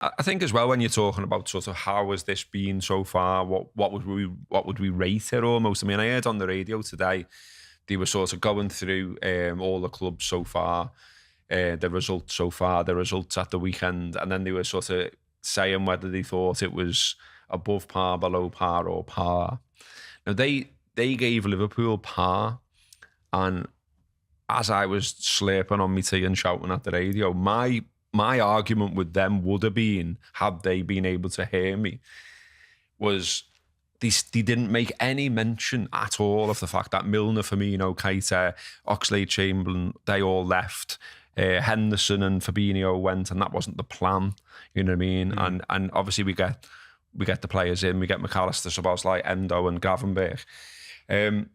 I think as well, when you're talking about sort of how has this been so far, what would we rate it almost? I mean, I heard on the radio today they were sort of going through all the clubs so far, the results so far, the results at the weekend, and then they were sort of saying whether they thought it was above par, below par, or par. Now they gave Liverpool par, and as I was slurping on my tea and shouting at the radio, my argument with them would have been, had they been able to hear me, was they didn't make any mention at all of the fact that Milner, Firmino, Keita, Oxlade-Chamberlain, they all left. Henderson and Fabinho went, and that wasn't the plan. You know what I mean? And obviously we get the players in. We get McAllister, Szoboszlai, Endo, and Gravenberch. And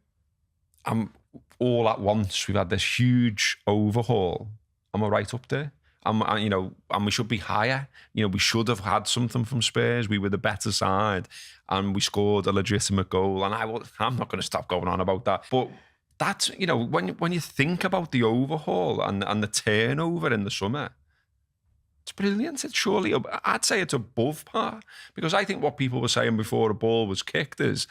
all at once, we've had this huge overhaul, and we're right up there. And we should be higher. We should have had something from Spurs. We were the better side, and we scored a legitimate goal. And I'm not going to stop going on about that. But that's, when you think about the overhaul and the turnover in the summer, it's brilliant. It's surely, I'd say it's above par, because I think what people were saying before the ball was kicked is,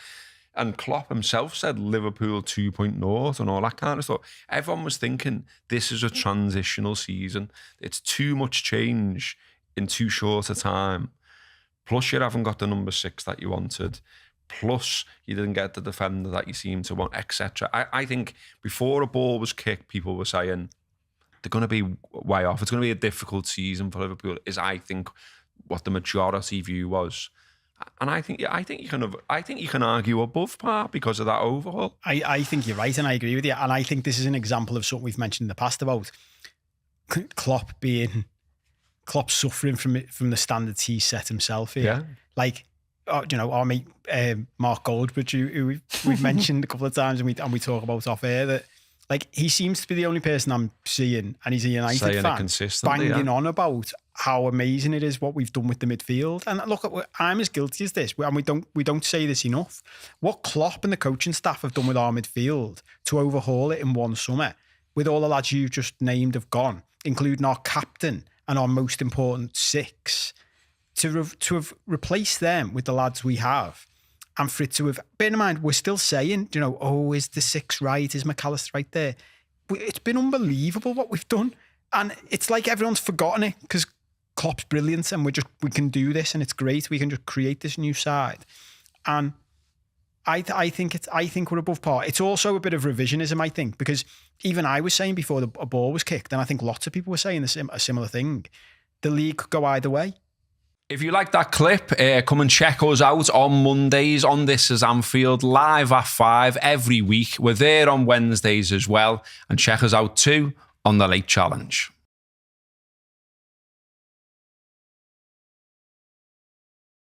and Klopp himself said Liverpool 2.0 and all that kind of stuff. Everyone was thinking this is a transitional season. It's too much change in too short a time. Plus you haven't got the number 6 that you wanted. Plus you didn't get the defender that you seemed to want, etc. I think before a ball was kicked, people were saying they're going to be way off. It's going to be a difficult season for Liverpool, is I think what the majority view was. And I think you can argue above par because of that overhaul. I think you're right, and I agree with you. And I think this is an example of something we've mentioned in the past about Klopp suffering from the standards he set himself here. Yeah. Like, our mate Mark Goldbridge, who we've mentioned a couple of times, and we talk about off air, that like he seems to be the only person I'm seeing, and he's a United fan, banging on about how amazing it is what we've done with the midfield. And look, I'm as guilty as this, and we don't say this enough. What Klopp and the coaching staff have done with our midfield to overhaul it in one summer, with all the lads you've just named have gone, including our captain and our most important 6, to have replaced them with the lads we have, and for it to have, bear in mind, we're still saying, is the 6 right? Is McAllister right there? It's been unbelievable what we've done. And it's like everyone's forgotten it because Klopp's brilliant, and we can do this, and it's great. We can just create this new side. And I think we're above par. It's also a bit of revisionism, I think, because even I was saying before a ball was kicked, and I think lots of people were saying a similar thing. The league could go either way. If you like that clip, come and check us out on Mondays on This Is Anfield, live at 5 every week. We're there on Wednesdays as well. And check us out too on The Late Challenge.